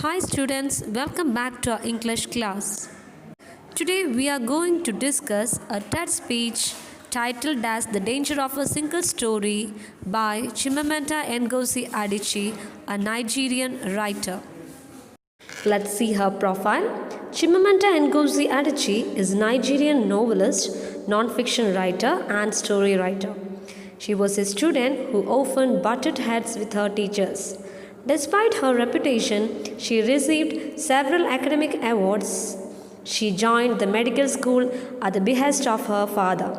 Hi students, welcome back to our English class. Today we are going to discuss a TED speech titled as The Danger of a Single Story by Chimamanda Ngozi Adichie, a Nigerian writer. Let's see her profile. Chimamanda Ngozi Adichie is a Nigerian novelist, non-fiction writer and story writer. She was a student who often butted heads with her teachers. Despite her reputation, she received several academic awards. She joined the medical school at the behest of her father.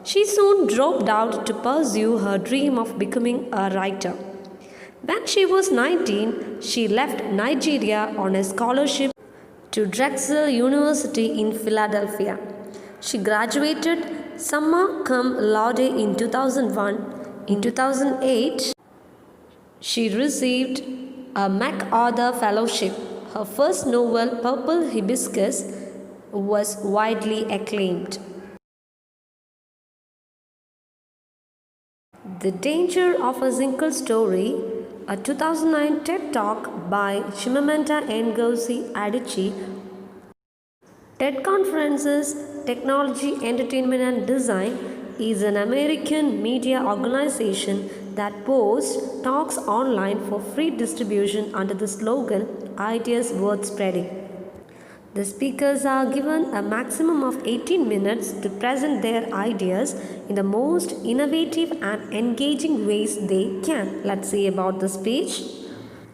She soon dropped out to pursue her dream of becoming a writer. When she was 19, she left Nigeria on a scholarship to Drexel University in Philadelphia. She graduated summa cum laude in 2001. In 2008, she received a MacArthur Fellowship. Her first novel, Purple Hibiscus, was widely acclaimed. The Danger of a Single Story, a 2009 TED Talk by Chimamanda Ngozi Adichie. TED Conferences, Technology, Entertainment and Design is an American media organization that posts talks online for free distribution under the slogan Ideas Worth Spreading. The speakers are given a maximum of 18 minutes to present their ideas in the most innovative and engaging ways they can. Let's see about the speech.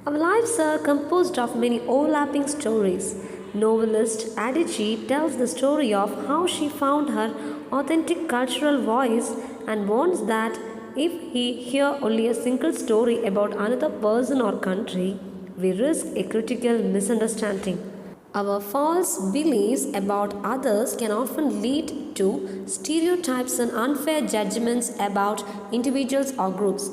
Our lives are composed of many overlapping stories. Novelist Adichie tells the story of how she found her authentic cultural voice and warns that if we hear only a single story about another person or country, we risk a critical misunderstanding. Our false beliefs about others can often lead to stereotypes and unfair judgments about individuals or groups.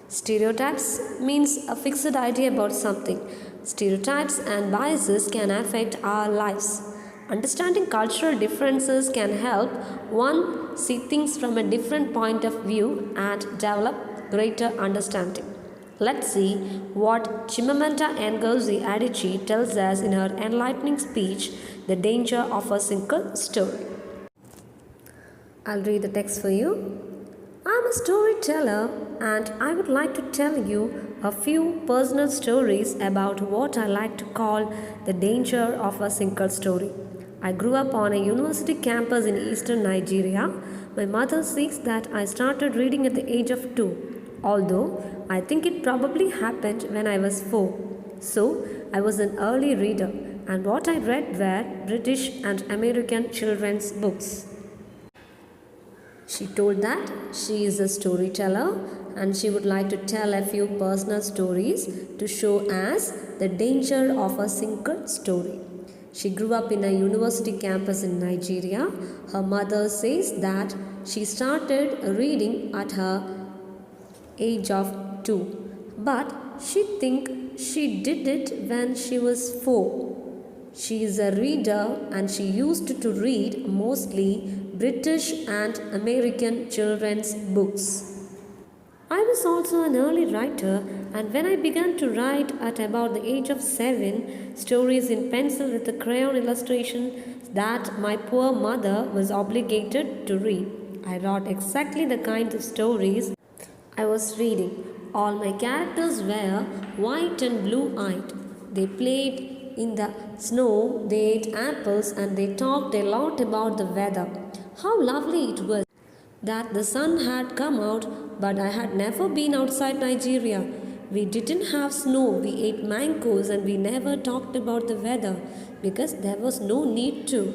Stereotypes means a fixed idea about something. Stereotypes and biases can affect our lives. Understanding cultural differences can help one see things from a different point of view and develop greater understanding. Let's see what Chimamanda Ngozi Adichie tells us in her enlightening speech, The Danger of a Single Story. I'll read the text for you. I'm a storyteller and I would like to tell you a few personal stories about what I like to call the danger of a single story. I grew up on a university campus in eastern Nigeria. My mother says that I started reading at the age of 2, although I think it probably happened when I was 4. So, I was an early reader, and what I read were British and American children's books. She told that she is a storyteller and she would like to tell a few personal stories to show us the danger of a single story. She grew up in a university campus in Nigeria. Her mother says that she started reading at her age of 2, but she thinks she did it when she was 4. She is a reader and she used to read mostly British and American children's books. I was also an early writer, and when I began to write at about the age of 7, stories in pencil with a crayon illustration that my poor mother was obligated to read, I wrote exactly the kind of stories I was reading. All my characters were white and blue-eyed. They played in the snow, they ate apples, and they talked a lot about the weather. How lovely it was that the sun had come out, but I had never been outside Nigeria. We didn't have snow, we ate mangoes, and we never talked about the weather because there was no need to.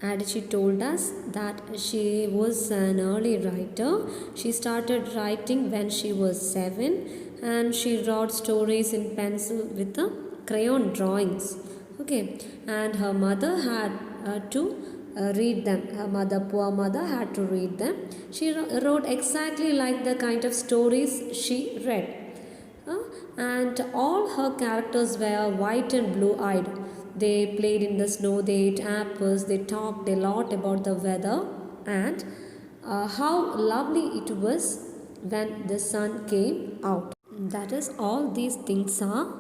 Adichie told us that she was an early writer. She started writing when she was 7 and she wrote stories in pencil with the crayon drawings. Okay, and her mother had to read them. Her mother, poor mother, had to read them. She wrote exactly like the kind of stories she read. And all her characters were white and blue eyed. They played in the snow, they ate apples, they talked a lot about the weather and how lovely it was when the sun came out. That is, all these things are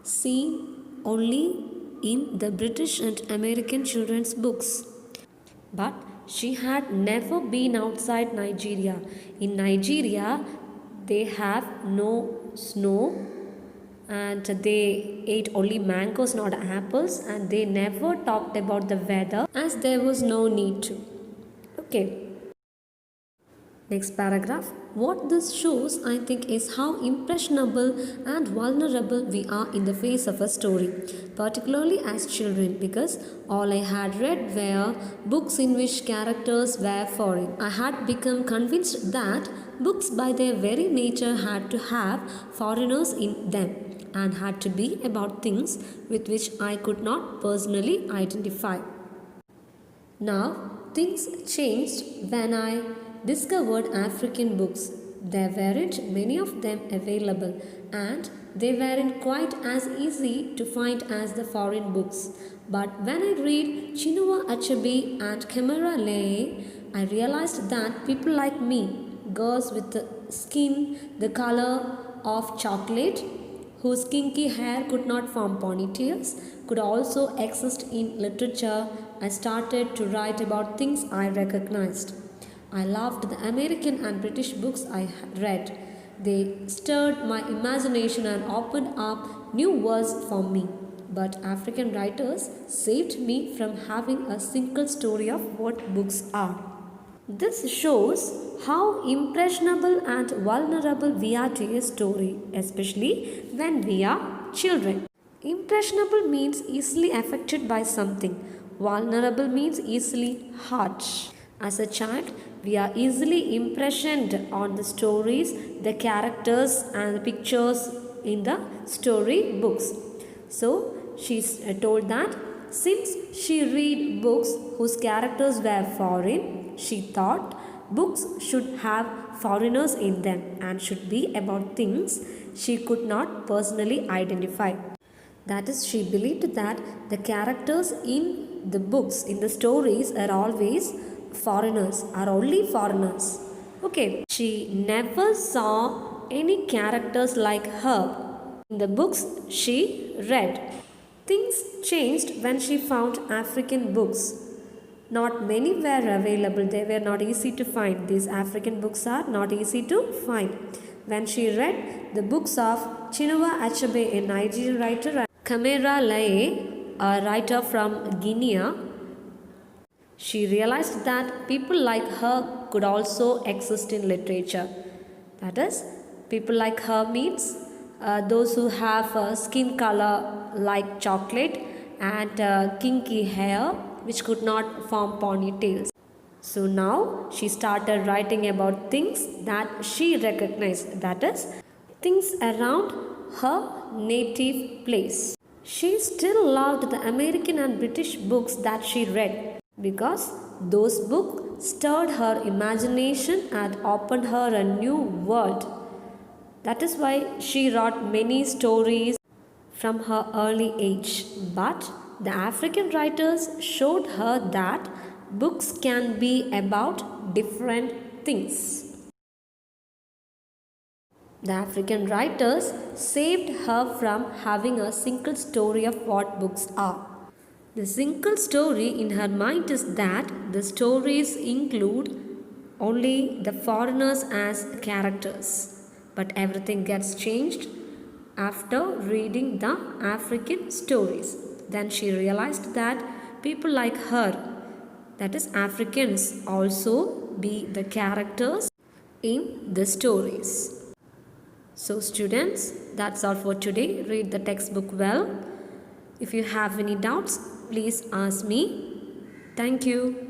seen only in the British and American children's books. But she had never been outside Nigeria. In Nigeria, they have no snow and they ate only mangoes, not apples, and they never talked about the weather as there was no need to. Okay. Next paragraph. What this shows, I think, is how impressionable and vulnerable we are in the face of a story, particularly as children, because all I had read were books in which characters were foreign. I had become convinced that books by their very nature had to have foreigners in them and had to be about things with which I could not personally identify. Now, things changed when I discovered African books. There weren't many of them available, and they weren't quite as easy to find as the foreign books. But when I read Chinua Achebe and Kamara Leye, I realized that people like me, girls with the skin the color of chocolate, whose kinky hair could not form ponytails, could also exist in literature. I started to write about things I recognized. I loved the American and British books I read. They stirred my imagination and opened up new worlds for me. But African writers saved me from having a single story of what books are. This shows how impressionable and vulnerable we are to a story, especially when we are children. Impressionable means easily affected by something. Vulnerable means easily hurt. As a child, we are easily impressioned on the stories, the characters, and the pictures in the story books. So, she told that since she read books whose characters were foreign, she thought books should have foreigners in them and should be about things she could not personally identify. That is, she believed that the characters in the books, in the stories, are always foreigners, are only foreigners. Okay, she never saw any characters like her in the books she read. Things changed when she found African books. Not many were available, they were not easy to find. These African books are not easy to find. When she read the books of Chinua Achebe, a Nigerian writer, and Kamara Leye, a writer from Guinea, she realized that people like her could also exist in literature. That is, people like her means those who have skin color like chocolate and kinky hair which could not form ponytails. So now she started writing about things that she recognized, that is, things around her native place. She still loved the American and British books that she read because those books stirred her imagination and opened her a new world. That is why she wrote many stories from her early age. But the African writers showed her that books can be about different things. The African writers saved her from having a single story of what books are. The single story in her mind is that the stories include only the foreigners as characters. But everything gets changed after reading the African stories. Then she realized that people like her, that is Africans, also be the characters in the stories. So students, that's all for today. Read the textbook well. If you have any doubts, please ask me. Thank you.